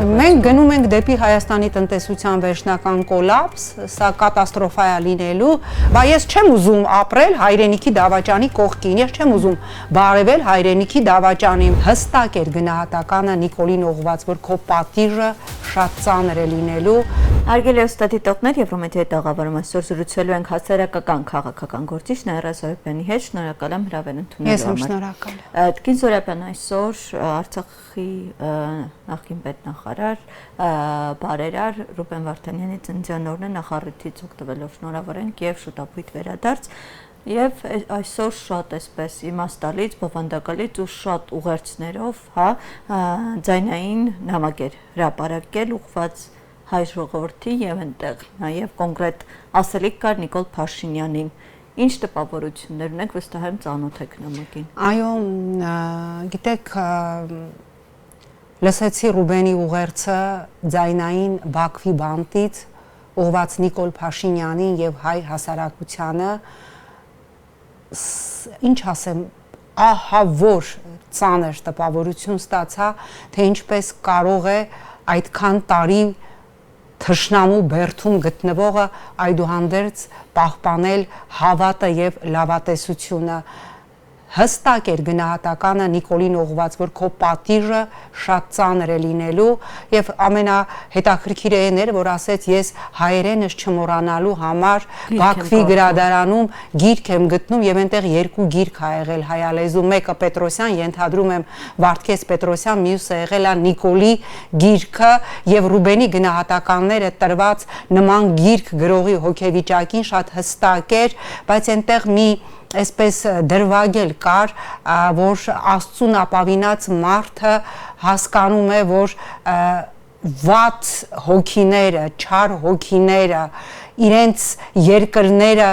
Մենք գնում ենք դեպի Հայաստանի տնտեսության վերջնական կոլապս, սա կատաստրոֆա է լինելու, բայց ես չեմ ուզում ապրել հայրենիքի դավաճանի կողքին, ես չեմ ուզում բարևել հայրենիքի դավաճանին։ Հստակ էր գնահատականը Նիկոլին ուղղված, որ քո պատիժը շատ ծանր է լինելու։ Հարգելի ստատիտողներ, Եվրոմեդիայի տաղավարում այսօր զրուցելու ենք հասարակական քաղաքական գործիչ Նաիրա Զոհրաբյանի հետ, շնորհակալ եմ հրավեր ընդունելու համար։ Ես եմ շնորհակալ։ Տիկին Զոհրաբյան, այսօր Արցախի նախկին պետնախարար բարերար Ռուբեն Վարդանյանի ծննդյան օրն է, նախառիթից օգտվելով շնորհավորենք եւ շուտապույտ վերադարձ։ Եվ այսօր շատ էսպես իմաստալից, բովանդակալից ու շատ ուղերձներով, ձայնային նամակեր հրապարակել ուղղված հայ ժողովրդի եւ այնտեղ նաեւ կոնկրետ ասելիք կար Նիկոլ Փաշինյանին։ Ինչ տպավորություններ ունեք, վստահ եմ ծանոթ եք նամակին։ Այո, գիտեք, լսեցի Ռուբենի ուղերձը ձայնային Բաքվի բանտից ուղղված Նիկոլ Փաշինյանին եւ հայ հասարակությանը, ինչ ասեմ, ահա որ ծանր տպավորություն ստացա, թե ինչպես կարող է այդքան տարի թշնամու բերդում գտնվողը այդուհանդերձ պահպանել հավատը եւ լավատեսությունը։ Հստակ էր գնահատականը Նիկոլին ուղղված, որ քո պատիժը շատ ծանր է լինելու եւ ամենահետաքրքիրը այն էր, որ ասեց ես հայերենս չմոռանալու համար Բաքվի գրադարանում գիրք եմ գտնում եւ այնտեղ երկու գիրք ա եղել հայալեզու, մեկը Պետրոսյան, ենթադրում եմ Վարդգես Պետրոսյան, մյուսը եղել է Նիկոլի գիրքը եւ Ռուբենի գնահատականները տրված նման գիրք գրողի հոգեվիճակին շատ հստակ էր, բայց այնտեղ մի այսպես դրվագել կար, որ Աստծուն ապավինած մարդը հասկանում է, որ վատ հոգիները, չար հոգիները, իրենց երկրները,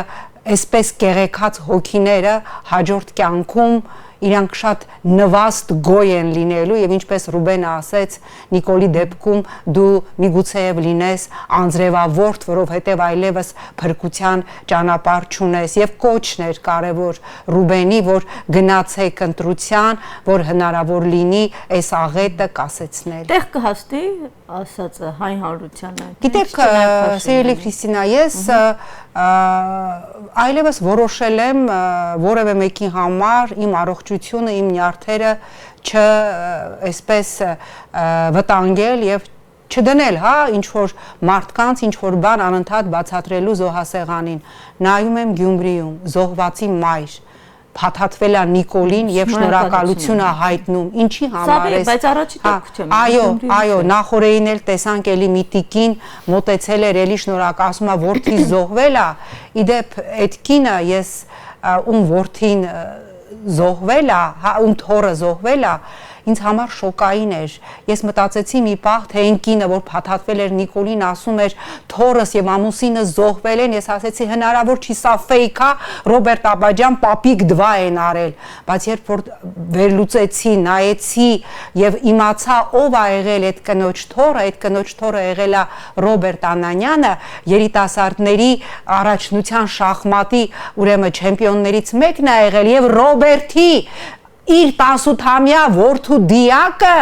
այսպես կեղեքած հոգիները հաջորդ կյանքում իրանք շատ նվաստ գոյ են լինելու եւ ինչպես Ռուբենը ասեց Նիկոլի դեպքում դու միգուցեև լինես անձրևավորտ, որովհետեւ այլևս փրկության ճանապարհ չունես եւ կոչն էր կարեւոր Ռուբենի, որ գնացեք ընտրության, որ հնարավոր լինի այս աղետը կասեցնել։ Տեղ կհաստի ասածը հայ հանրությանը։ Գիտեք, սիրելի Քրիստինա, ես այլևս որոշել եմ որևէ մեկի համար իմ առողջությունը, իմ նյարդերը այսպես վտանգել եւ չդնել, ինչ որ մարդկանց, ինչ որ բան անընդհատ բացատրելու զոհասեղանին։ Նայում եմ Գյումրիում, զոհվածի մայր փաթաթվել է Նիկոլին եւ շնորհակալությունը հայտնում։ Ինչի համար է։ Բայց առաջի տակ չեմ։ Այո, նախորդին էլ տեսանք էլի մի տիկին մոտեցել էր, էլի շնորհակալ, ասում է որդի զոհվել է։ Իդեպ այդ կինը ես ում որդին զոհվել է, ում թոռը զոհվել է, ինձ համար շոկային էր։ Ես մտածեցի մի պահ, թե այն կինը, որ փաթաթվել էր Նիկոլին, ասում էր թոռս եւ ամուսինը զոհվել են, ես ասեցի հնարավոր չի սա ֆեյք է, Ռոբերտ Աբաջյան պապիկ դվա են արել, բայց երբ որ վերլուծեցի, նայեցի եւ իմացա ով ա եղել այդ կնոջ թոռը եղել է Ռոբերտ Անանյանը, երիտասարդների առաջնության շախմատի ուրեմն չեմպիոններից մեկն է եղել եւ Ռոբերտի իր 18-ամյա որդու դիակը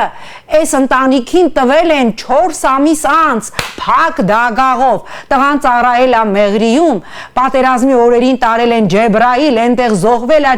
այս ընտանիքին տվել են 4 ամիս անց փակ դագաղով, տղան ծառայել է Մեղրիում, պատերազմի օրերին տարել են Ջեբրայիլ, այնտեղ զոհվել է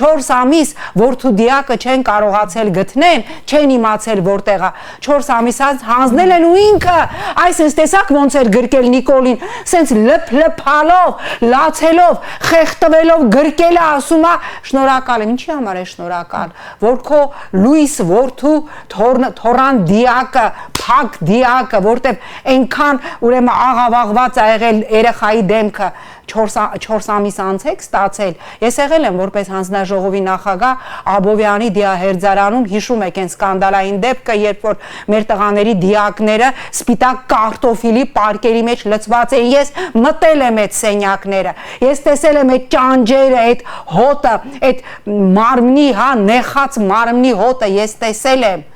4 ամիս որդու դիակը չեն կարողացել գտնել, չեն իմացել որտեղ է, 4 ամիս անց հանձնել են ու ինքը այս տեսակ ոնց էր գրկել Նիկոլին, սենց լփալով, լացելով, խեղդվելով գրկել է, ասում է շնորհակալ ինչի համար է շնորհակալ, որ քո լույս որդու թորան դիակը, փակ դիակը, որտեվ այնքան ուրեմն աղավաղված ա եղել երեխայի դեմքը 4 ամիս անց եք ստացել։ Ես եղել եմ որպես հանձնաժողովի նախագահ Աբովյանի դիահերձարանում, հիշում եք այն սկանդալային դեպքը, երբ որ մեր տղաների դիակները սպիտակ կարտոֆիլի պարկերի մեջ լցված էին։ Ես մտել եմ այդ սենյակները, ես տեսել եմ այդ ճանջերը, այդ հոտը, այդ մարմնի, նեխած մարմնի հոտը ես տեսել եմ։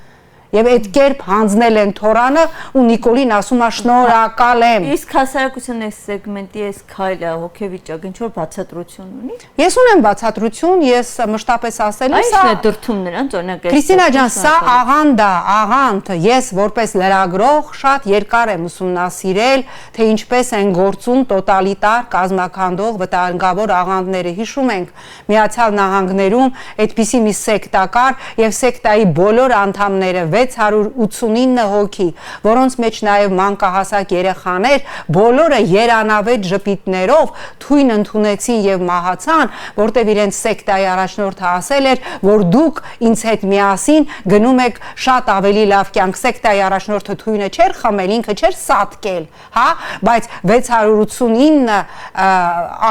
եւ այդ կերպ հանձնել են թորանը ու Նիկոլին ասում է շնորհակալ եմ։ Իսկ հասարակության այս սեգմենտի այս քայլը հոգեվիճակը ինչ որ բացատրություն ունի։ Ես ունեմ բացատրություն, ես մշտապես ասել եմ, Այսինքն է դրթում նրանց օրինակ Քրիստինա ջան, սա աղանդ, ես որպես լրագրող շատ երկար եմ ուսումնասիրել, թե ինչպես են գործում տոտալիտար կազմակերպող վտանգավոր աղանդները։ Հիշում ենք Միացյալ Նահանգներում այդպիսի մի սեկտա կար եւ սեկտայի բոլոր անդամները 689 հոգի, որոնց մեջ նաև մանկահասակ երեխաներ, բոլորը երանավետ ժպիտներով թույն ընդունեցին եւ մահացան, որտեղ իրենց սեկտայի առաջնորդը ասել էր, որ դուք ինձ հետ միասին գնում եք շատ ավելի լավ կյանք։ Սեկտայի առաջնորդը թույնը չէր խմել, ինքը չէր սատկել, հա, բայց 689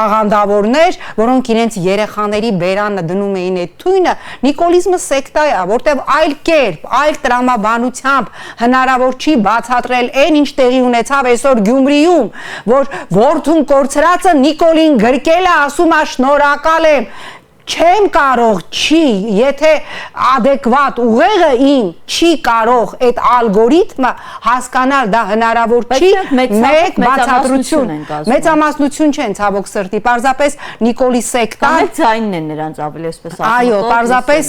աղանդավորներ, որոնք իրենց երեխաների բերանը դնում էին այդ թույնը, նիկոլիզմը սեկտա է, որտեղ այլ կերպ, այլ տրամաբանությամբ հնարավոր չի բացատրել այն ինչ տեղի ունեցավ այսօր Գյումրիում, որ որդուն կորցրածը Նիկոլին գրկել է, ասում է շնորհակալ եմ, չեմ կարող, չի, եթե adekvat ուղեղը իմ չի կարող այդ ալգորիթմը հասկանալ, դա հնարավոր չի, մեկ բացատրություն, մեծամասնություն չեն ցավոք սրտի, պարզապես Նիկոլի սեկտան, Կամ ձայնն են նրանց ավելի այսպես ասած։ Այո, պարզապես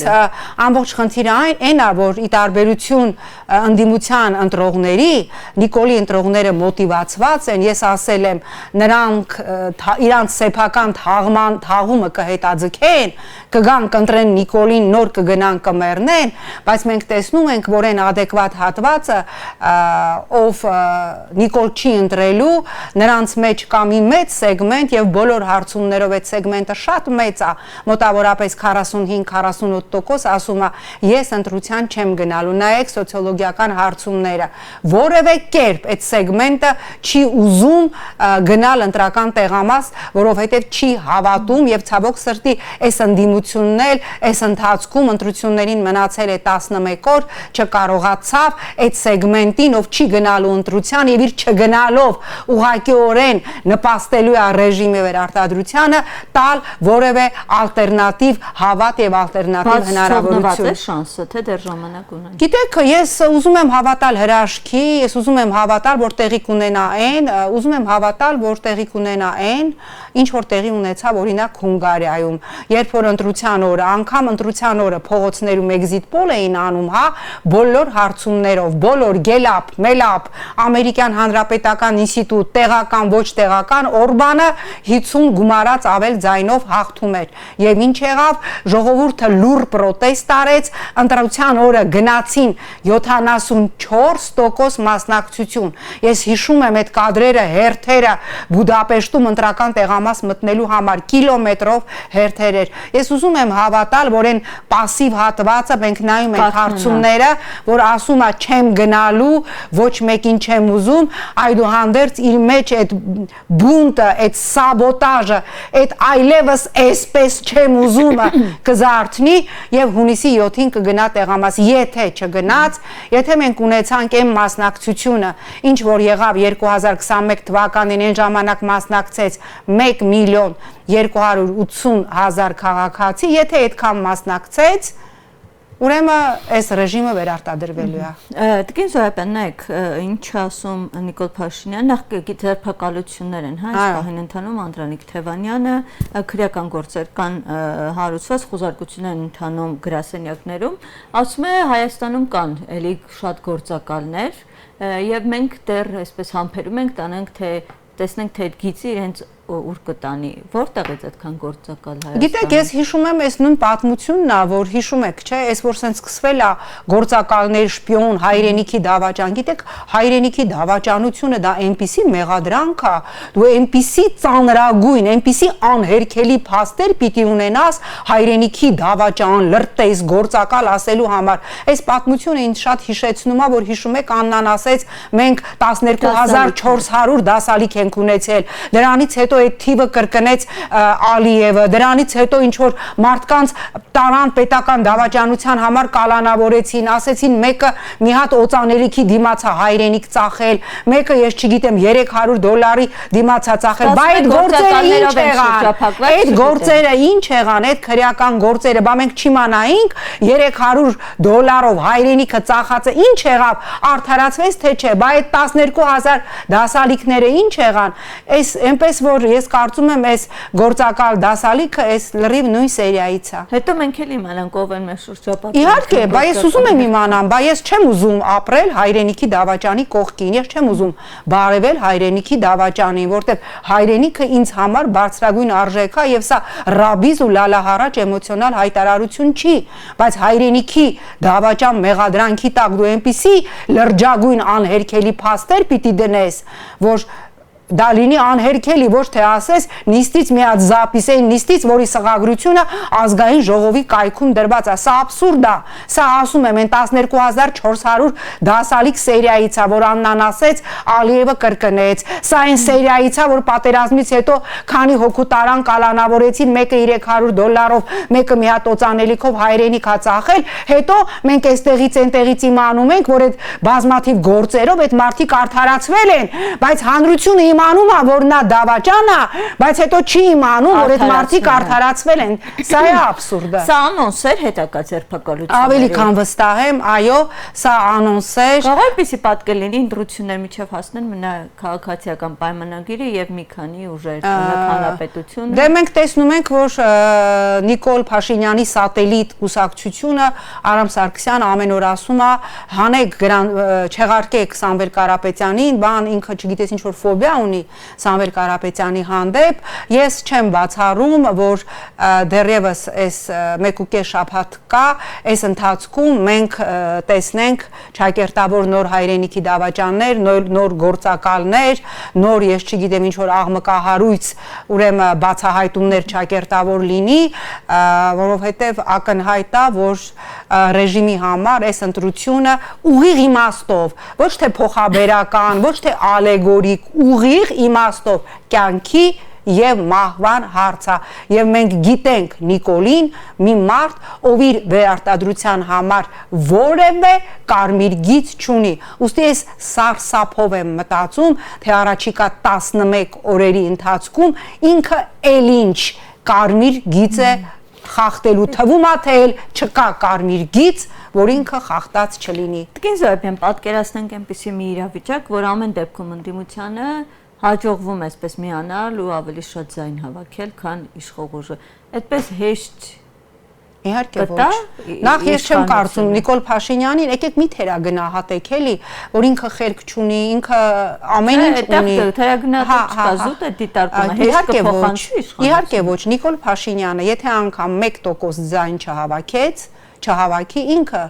ամբողջ խնդիրը այն է, որ ի տարբերություն ընդդիմության ընտրողների, Նիկոլի ընտրողները մոտիվացված են, ես ասել եմ, նրանք իրանց սեփական թաղումը կհետաձգեն, կգան կընտրեն Նիկոլին, նոր կգնան կմեռնեն, բայց մենք տեսնում ենք, որ այն adekvat հատվածը, ով Նիկոլ չի ընտրելու, նրանց մեջ կա մի մեծ սեգմենտ եւ բոլոր հարցումներով այդ սեգմենտը շատ մեծ է, մոտավորապես 45-48% ասում է, ես ընտրության չեմ գնալու, նայեք սոցիոլոգիական հարցումները, որևէ կերպ այդ սեգմենտը չի ուզում գնալ ընտրական տեղամաս, որովհետեւ չի հավատում եւ ցավոք սրտի այս ընդդիմությունն էլ այս ընթացքում ընտրություններին մնացել է 11 օր, չկարողացավ այդ սեգմենտին, ով չի գնալու ընտրության եւ իր չգնալով ուղղակիորեն նպաստելու է ռեժիմի վերարտադրությանը, տալ որևէ ալտերնատիվ հավատ եւ ալտերնատիվ հնարավորություն։ Բայց շանսը թե դեռ ժամանակ ունեն։ Գիտեք, ես ուզում եմ հավատալ հրաշքի, ես ուզում եմ հավատալ, որ տեղի կունենա այն, ուզում եմ հավատալ, որ տեղի կունենա այն, ինչ որ տեղի ունեցավ օրինակ Հունգարիայում, երբ որ ընտրության օրը, անգամ ընտրության օրը փողոցներում էքզիտ պոլ էին անում, հա, բոլոր հարցումներով, բոլոր գելապ, մելապ, ամերիկյան հանրապետական ինստիտուտ, տեղական, ոչ տեղական, Օրբանը 50 գումարած ավել ձայնով հաղթում էր։ Եվ ինչ եղավ, ժողովուրդը լուր պրոտեստ արեց, ընտրության օրը գնացին 74% մասնակցություն։ Ես հիշում եմ այդ կադրերը, հերթերը Բուդապեշտում ընտրական տեղամաս մտնելու համար կիլոմետրով հերթեր էր։ Ես ուզում եմ հավատալ, որ այն пассив հատվածը մենք նայում ենք հարցումները, որ ասում է չեմ գնալու, ոչ մեկին չեմ ուզում, այդուհանդերձ իր մեջ այդ բունտը, այդ սաբոտաժը, այդ այլևս այսպես չեմ ուզումը կզարթնի եւ հունիսի 7-ին կգնա տեղամաս, եթե չգնաց, եթե մենք ունեցանք այն մասնակցությունը, ինչ որ եղավ 2021 թվականին, այն ժամանակ մասնակցեց 1.280.000 քաղաքացի, եթե այդքան մասնակցեց, ուրեմն այս ռեժիմը վերարտադրվելու է։ Տիկին Զոհրաբյան, նայեք, ինչ ասում Նիկոլ Փաշինյանը, նախ ձերբակալություններ են, հա, այս պահին ընթանում Անդրանիկ Թևանյանը, քրեական գործեր կան հարուցված, խուզարկություններ ընթանում գրասենյակներում, ասում է Հայաստանում կան էլի շատ գործակալներ, եւ մենք դեռ այսպես համբերում ենք, տանենք թե տեսնենք թե այդ գիծը իրենց ուր կտանի, որտեղից այդքան գործակալ Հայաստանը։ Գիտեք, ես հիշում եմ այս նույն պատմությունն է, որ հիշում եք, չէ, այս որ սենց սկսվել է գործակալներ, շպիոն, հայրենիքի դավաճան, գիտեք, հայրենիքի դավաճանությունը դա այնպիսի մեղադրանք է, դու այնպիսի ծանրագույն, այնպիսի անհերքելի փաստեր պիտի ունենաս հայրենիքի դավաճան, լրտես, գործակալ ասելու համար։ Այս պատմությունը ինձ շատ հիշեցնում է, որ հիշում եք Աննան ասեց, մենք 12400 դասալիք ենք ունեցել, դրանից հետո հետո այդ թիվը կրկնեց Ալիևը, դրանից հետո ինչ որ մարդկանց տարան պետական դավաճանության համար կալանավորեցին, ասեցին մեկը մի հատ օծանելիքի դիմացա հայրենիք ծախել, մեկը ես չգիտեմ $300 դիմացա ծախել, բա այդ գործերը ինչ եղան, այդ գործերը ինչ եղան, այդ քրեական գործերը, բա մենք չիմանայինք $300 հայրենիքը ծախածը ինչ եղավ, արդարացվեց թե չէ, բա այդ 12000 դասալիքները ինչ եղան, այս այնպես որ ես կարծում եմ այս գործակալ դասալիքը այս լրիվ նույն սերիայից է։ Հետո մենք էլ իմանանք ով են մեր շրջապատում։ Իհարկե, բա ես ուզում եմ իմանամ, բա ես չեմ ուզում ապրել հայրենիքի դավաճանի կողքին, ես չեմ ուզում բարևել հայրենիքի դավաճանին, որտեղ հայրենիքը ինձ համար բարձրագույն արժեք է եւ սա ռաբիզ ու լալահարաճ էմոցիոնալ հայտարարություն չի, բայց հայրենիքի դավաճան մեղադրանքի տակ դու այնպիսի լրջագույն անհերքելի փաստեր պիտի դնես, որ դա լինի անհերքելի, ոչ թե ասես նիստից մի հատ զապիս է, նիստից, որի սղագրությունը ազգային ժողովի կայքում դրված է, սա աբսուրդ է, սա ասում եմ, այն 12400 դասալիք սերիայից է, որ Աննան ասեց, Ալիևը կրկնեց, սա այն սերիայից է, որ պատերազմից հետո քանի հոգու տարան կալանավորեցին, մեկը $300, մեկը մի հատ օծանելիքով հայրենիք է ծախել, հետո մենք այստեղից այնտեղից իմանում ենք, որ այդ բազմաթիվ գործերով այդ մարդիկ արդարացվել են, բայց հանրությունը իմանում է, որ նա դավաճան է, բայց հետո չի իմանում, որ այդ մարդիկ արդարացվել են։ Սա է աբսուրդը։ Սա անոնս էր հետագա ձերբակալությունների։ Ավելի քան վստահ եմ, այո, սա անոնս էր։ Կարող էպիսի պատկեր լինի ընտրություններ միջև հասնեն մնա քաղաքացիական պայմանագիրը եւ մի քանի ուժեր, հանրապետությունը։ Դե մենք տեսնում ենք, որ Նիկոլ Փաշինյանի սատելիտ կուսակցությունը Արամ Սարգսյան ամեն օր ասում է, հանեք չեղարկեք Սամվել Կարապետյանին, բան ինքը չգիտես ինչ որ ֆոբիա ունի Սամվել Կարապետյանի հանդեպ, ես չեմ բացառում, որ դեռևս այս 1.5 շաբաթ կա, այս ընթացքում մենք տեսնենք ճակերտավոր նոր հայրենիքի դավաճաններ, նոր գործակալներ, նոր ես չգիտեմ ինչ որ աղմկահարույց, ուրեմն բացահայտումներ ճակերտավոր լինի, որովհետև ակնհայտ է, որ ռեժիմի համար այս ընտրությունը ուղիղ իմաստով, ոչ թե փոխաբերական, ոչ թե ալեգորիկ, ուղիղ իմաստով կյանքի եւ մահվան հարց է եւ մենք գիտենք Նիկոլին մի մարդ ով իր վերարտադրության համար որևէ կարմիր գիծ չունի ուստի ես սարսափով եմ մտածում թե առաջիկա 11 օրերի ընթացքում ինքը էլ ինչ կարմիր գիծ է խախտելու թվում է թե չկա կարմիր գիծ որ ինքը խախտած չլինի Տիկին Զոհեբյան պատկերացնենք այնպիսի մի իրավիճակ որ ամեն դեպքում ընդդիմությանը հաջողվում է այսպես միանալ ու ավելի շատ ձայն հավաքել, քան իշխող ուժը։ Այդպես հեշտ Իհարկե ոչ։ Նախ ես չեմ կարծում Նիկոլ Փաշինյանին, եկեք մի թերագնահատեք էլի, որ ինքը խելք չունի, ինքը ամեն ինչ ունի։ Թերագնահատել չկա, զուտ է դիտարկումը, հեշտ կփոխանցի իշխանությունը։ Իհարկե ոչ, Նիկոլ Փաշինյանը, եթե անգամ 1% ձայն չհավաքի, ինքը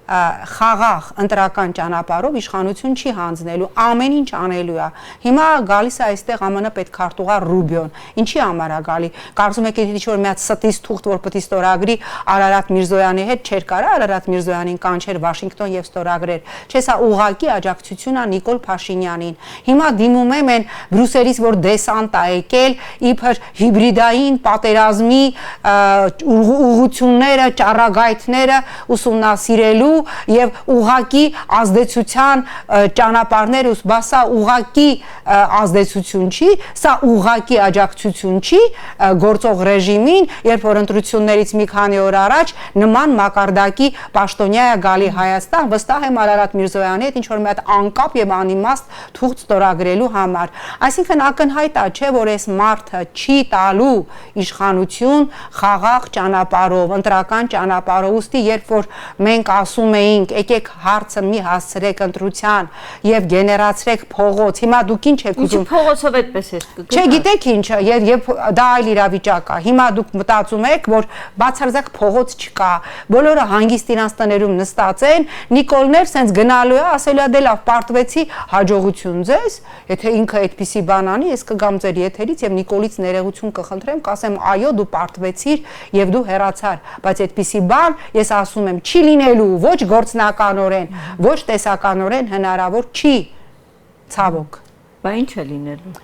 խաղաղ ընտրական ճանապարհով իշխանություն չի հանձնելու, ամեն ինչ անելու է։ Հիմա գալիս է այստեղ ԱՄՆ պետքարտուղար Ռուբիոն։ Ինչի համար է գալի։ Կարծում եք ինչ որ մի հատ ստից թուղթ որ պետք է ստորագրի Արարատ Միրզոյանի հետ չէր կարա Արարատ Միրզոյանին կանչեր Վաշինգտոն եւ ստորագրեր։ Չէ, սա ուղղակի աջակցություն է Նիկոլ Փաշինյանին։ Հիմա դիմում եմ այն Բրյուսելից որ դեսանտ է եկել, իբր հիբրիդային պատերազմի ուղղությունները, ճառագայթները ուսումնասիրելու եւ ուղակի ազդեցության ճանապարհներ ու բա սա ուղակի ազդեցություն չի, սա ուղակի աջակցություն չի գործող ռեժիմին, երբ որ ընտրություններից մի քանի օր առաջ նման մակարդակի պաշտոնյա է գալի Հայաստան, վստահ եմ Արարատ Միրզոյանի հետ ինչ որ մի հատ անկապ եւ անիմաստ թուղթ ստորագրելու համար։ Այսինքն ակնհայտ է, չէ, որ այս մարդը չի տալու իշխանություն խաղաղ ճանապարհով, ընտրական ճանապարհով, ուստի երբ որ մենք ասում էինք, եկեք հարցը մի հասցրեք ընտրության եւ գեներացրեք փողոց։ Հիմա դուք ինչ եք ուզում։ Փողոցով այդպես է։ Չէ, գիտեք ինչ, եւ դա այլ իրավիճակ է։ Հիմա դուք մտածում եք, որ բացարձակ փողոց չկա։ Բոլորը հանգիստ իրանց տներում նստած են, Նիկոլներ սենց գնալու է, ասելու է դե լավ, պարտվեցի, հաջողություն ձեզ։ Եթե ինքը այդպիսի բան անի, ես կգամ ձեր եթերից եւ Նիկոլից ներողություն կխնդրեմ, կասեմ այո, դու պարտվեցիր եւ դու հեռացար, բայց այդպիսի բան ես ասում եմ, չի լինելու ոչ գործնականորեն, ոչ տեսականորեն հնարավոր չի, ցավոք։ Բա ինչ է լինելու։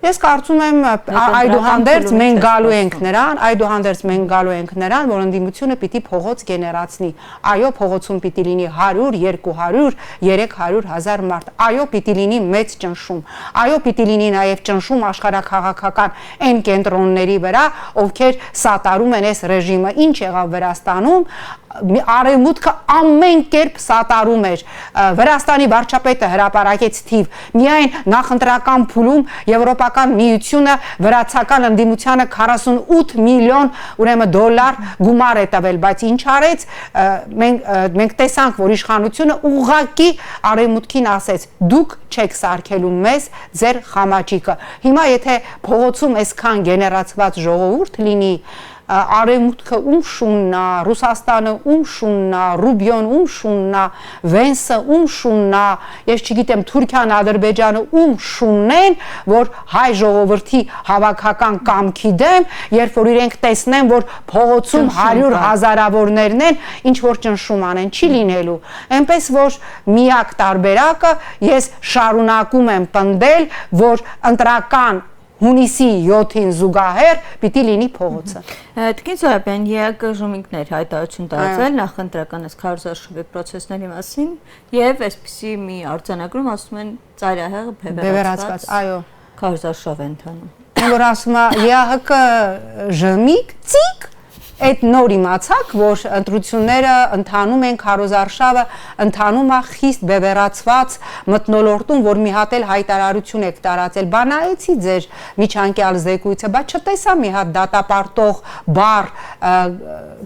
Ես կարծում եմ այդուհանդերձ մենք գալու ենք նրան, որ ընդդիմությունը պիտի փողոց գեներացնի։ Այո, փողոցում պիտի լինի 100, 200, 300,000 մարդ։ Այո, պիտի լինի մեծ ճնշում։ Այո, պիտի լինի նաև ճնշում աշխարհաքաղաքական այն կենտրոնների վրա, ովքեր սատարում են այս ռեժիմը։ Ինչ եղավ Վրաստանում, Արևմուտքը ամեն կերպ սատարում էր։ Վրաստանի վարչապետը հրապարակեց թիվ։ Միայն նախընտրական փուլում Եվրոպական միությունը վրացական ընդդիմությանը 48 միլիոն $, գումար է տվել, բայց ինչ արեց, մենք տեսանք, որ իշխանությունը ուղղակի Արևմուտքին ասեց. դուք չեք սարքելու մեզ ձեր խամաճիկը։ Հիմա եթե փողոցում այսքան գեներացված ժողովուրդ լինի, Արևմուտքը ում շուննա, Ռուսաստանը ում շուննա, Ռուբիոն ում շուննա, Վենսը ում շուննա, ես չգիտեմ Թուրքիան, Ադրբեջանը ում շուննեն, որ հայ ժողովրդի հավաքական կամքի դեմ, երբ որ իրենք տեսնեն, որ փողոցում 100 հազարավորներն են, ինչ որ ճնշում անեն, չի լինելու։ Այնպես որ միակ տարբերակը ես շարունակում եմ պնդել, որ ընտրական հունիսի 7-ին զուգահեռ պիտի լինի փողոցը։ Տիկին Զոհրաբյան, ԵԱԿ ժումիկներ հայտարարություն տարածել նախընտրական քարոզարշավի պրոցեսների մասին եւ այսպիսի մի արձանագրում ասում են ծայրահեղը բևեռացված, այո, քարոզարշավ է ընթանում։ Որ ասում է ԵԱՀԿ ժմիկ, ցիկ Այդ նոր իմացակ, որ ընտրությունները ընթանում են, քարոզարշավը ընթանում է խիստ բևեռացված մթնոլորտում, որ մի հատ էլ հայտարարություն եք տարածել, բանայեցի ձեր միջանկյալ զեկույցը, բայց չտեսա մի հատ դատապարտող բառ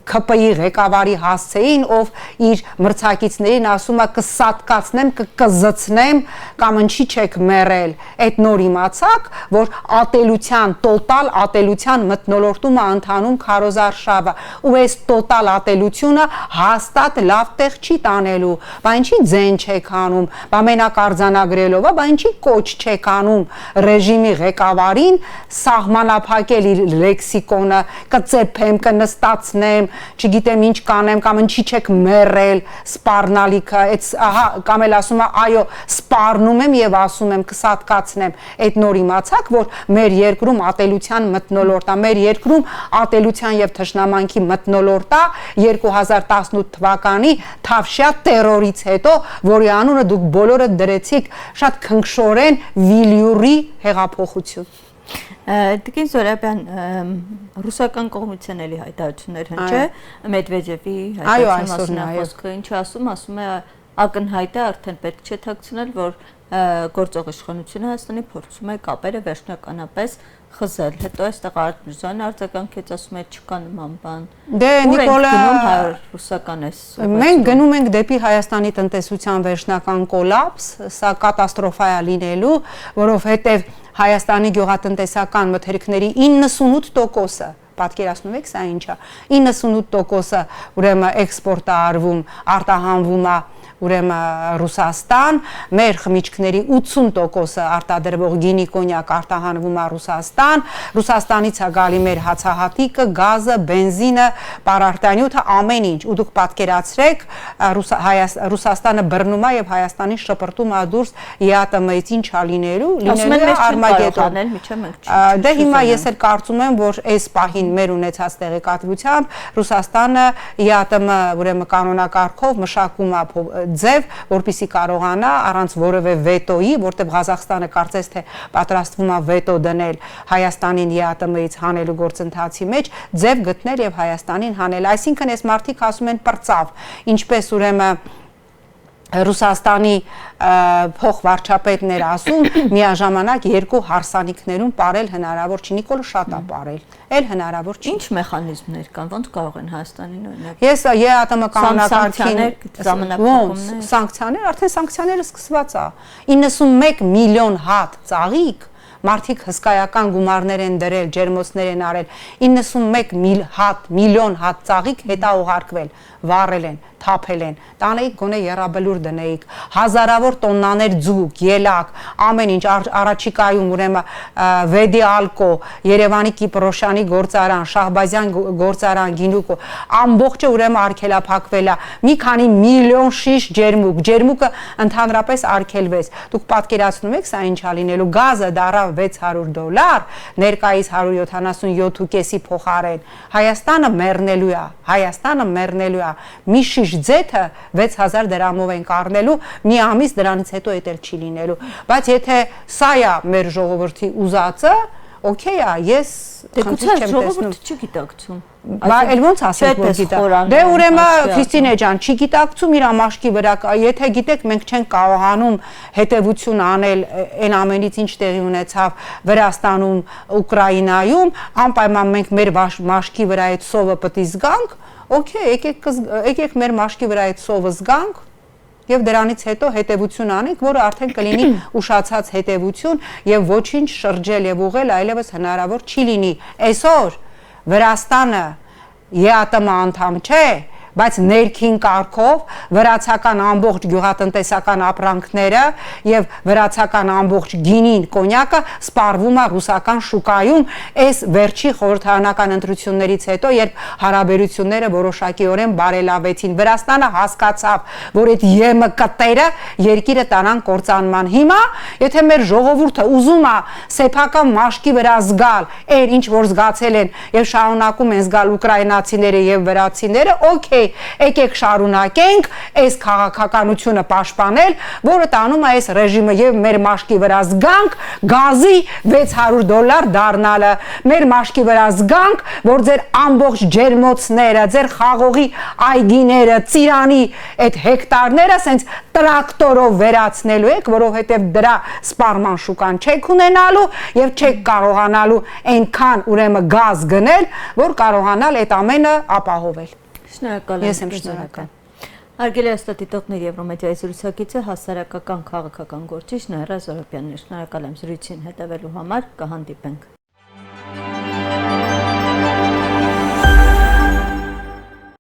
ՔՊ-ի ղեկավարի հասցեին, ով իր մրցակիցներին ասում է կսատկացնեմ, կկզցնեմ կամ ինչի չեք մեռել։ Այդ նոր իմացակ, որ ատելության, տոտալ ատելության մթնոլորտում է ընթանում քարոզարշավ ու այս տոտալ ատելությունը հաստատ լավ տեղ չի տանելու, բա ինչի ձեն չեք անում, բա մենակ արձանագրելով, բա ինչի կոչ չեք անում ռեժիմի ղեկավարին սահմանափակել իր լեքսիկոնը, կծեփեմ, կնստացնեմ, չգիտեմ ինչ կանեմ կամ ինչի չեք մեռել, սպառնալիքը, այդ ահա կամ էլ ասում է, այո, սպառնում եմ եւ ասում եմ կսատկացնեմ, այդ նոր իմացակ, որ մեր երկրում ատելության մթնոլորտ է, մեր երկրում ատելության եւ թշնամանքի մթնոլորտ է 2018 թվականի Թավշյա տերորից հետո, որի անունը դուք բոլորը դրեցիք շատ քնքշորեն Վիլյուրի հեղափոխություն։ Տիկին Զոհրաբյան, ռուսական կողմից են էլի հայտարարություններ հնչե, Մեդվեդևի հայտարարության խոսքը ինչ ասում է ակնհայտ է, արդեն պետք չէ թաքցնել, որ գործող իշխանությունը Հայաստանի փորձում է կապերը վերջնականապես խզել։ Հետո այստեղ Արարատ Միրզոյանը արձագանքեց, ասում է չկա նման բան։ Դե Նիկոլա, ռուսական էս։ Մենք գնում ենք դեպի Հայաստանի տնտեսության վերջնական կոլապս, սա կատաստրոֆա է լինելու, որովհետև Հայաստանի գյուղատնտեսական մթերքների 98%-ը պատկերացնում եք սա ինչա 98%-ը ուրեմն էքսպորտ է արվում, արտահանվում է ուրեմն Ռուսաստան, մեր խմիչքների 80%-ը արտադրվող գինի կոնյակ արտահանվում է Ռուսաստան, Ռուսաստանից է գալի մեր հացահատիկը, գազը, բենզինը, պարարտանյութը, ամեն ինչ, ու դուք պատկերացրեք Ռուսաստանը բռնում է եւ Հայաստանի շպրտում է դուրս ԵԱՏՄ-ից ինչ է լինելու է Արմագեդոն։ Դե հիմա ես էլ կարծում եմ, որ այս պահին մեր ունեցած տեղեկատվությամբ Ռուսաստանը ԵԱՏՄ ուրեմն կանոնակարգով մշակում է ձև, որպեսզի կարողանա առանց որևէ վետոյի, որտեղ Ղազախստանը կարծես թե պատրաստվում է վետո դնել Հայաստանին ԵԱՏՄ-ից հանելու գործընթացի մեջ, ձև գտնել եւ Հայաստանին հանել։ Այսինքն այս մարդիկ ասում են պրծավ, ինչպես ուրեմն Ռուսաստանի փոխվարչապետներ ասում, միաժամանակ երկու հարսանիքներում ապարել հնարավոր չի, Նիկոլը շատ է ապարել, էլ հնարավոր չի։ Ինչ մեխանիզմներ կան, ոնց կարող են Հայաստանին օրինակ։ Ես ԵԱՏՄ կանոնակարգին սանկցիաներ, արդեն սանկցիաները սկսված է։ 91 միլիոն հատ ծաղիկ մարդիկ հսկայական գումարներ են դրել, ջերմոցներ են արել, 91 միլիոն հատ ծաղիկ հետա ուղարկվել, վառել են, թափել են, տանեիք գոնե երաբլուր դնեիք, հազարավոր տոննաներ ձուկ, ելակ, ամեն ինչ առաջիկայում ուրեմն Վեդիալկո, Երևանի Կիպրոշյանի գործարան, Շահբազյան գործարան, Գինուկո, ամբողջը ուրեմն արգելափակվել է, մի քանի միլիոն շիշ ջերմուկը ընդհանրապես արգելվեց։ Դուք պատկերացնում եք սա ինչա լինելու, գազը դառավ $600, ներկայիս 177.5-ի փոխարեն, Հայաստանը մեռնելու է, մի շիշ ձեթը 6000 դրամով ենք առնելու, մի ամիս դրանից հետո էդ էլ չի լինելու, բայց եթե սա է մեր ժողովրդի ուզածը, օքեյ է, ես խնդիր չեմ տեսնում։ Ժողովուրդը չգիտակցում։ Բայց էլ ոնց ասենք որ գիտակ։ Դե ուրեմն Քրիստինե ջան, չի գիտակցում իր ամաշկի վրա, եթե գիտեք մենք չենք կարողանում հետևություն անել այն ամենից ինչ տեղի ունեցավ Վրաստանում, Ուկրաինայում, անպայման մենք մեր մաշկի վրա այդ սովը պետք է զգանք, օքեյ, եկեք մեր մաշկի վրա այդ սովը զգանք եւ դրանից հետո հետևություն անենք, որը արդեն կլինի ուշացած հետևություն եւ ոչինչ շրջել եւ ուղղել այլևս հնարավոր չի լինի։ Այսօր Վրաստանը ԵԱՏՄ անդամ չէ, բայց ներքին կարգով վրացական ամբողջ գյուղատնտեսական ապրանքները եւ վրացական ամբողջ գինին, կոնյակը սպառվում է ռուսական շուկայում այս վերջի խորհրդարանական ընտրություններից հետո, երբ հարաբերությունները որոշակիորեն բարելավեցին։ Վրաստանը հասկացավ, որ այդ ԵՄԿ-տերը երկիրը տանան կործանման։ Հիմա, եթե մեր ժողովուրդը ուզում է սեփական մաշկի վրա զգալ, այն ինչ որ զգացել են եւ շարունակում են զգալ ուկրաինացիները եւ վրացիները, օքեյ, եկեք շարունակենք այս քաղաքականությունը պաշտպանել, որը տանում է այս ռեժիմը եւ մեր մաշկի վրա զգանք գազի $600 դառնալը, մեր մաշկի վրա զգանք, որ ձեր ամբողջ ջերմոցները, ձեր խաղողի այգիները, ծիրանի այդ հեկտարները ասենց տրակտորով վերացնելու եք, որովհետեւ դրա սպառման շուկան չեք ունենալու եւ չեք կարողանալու այնքան ուրեմն գազ գնել, որ կարողանալ այդ ամենը ապահովել։ Շնորհակալ եմ, շնորհակալ։ Հարգելի հաստատիտողներ, Եվրոմեդիայի զրուցակիցը հասարակական քաղաքական գործիչ Նաիրա Զոհրաբյանն է։ Շնորհակալ եմ զրույցին հետևելու համար, կհանդիպենք։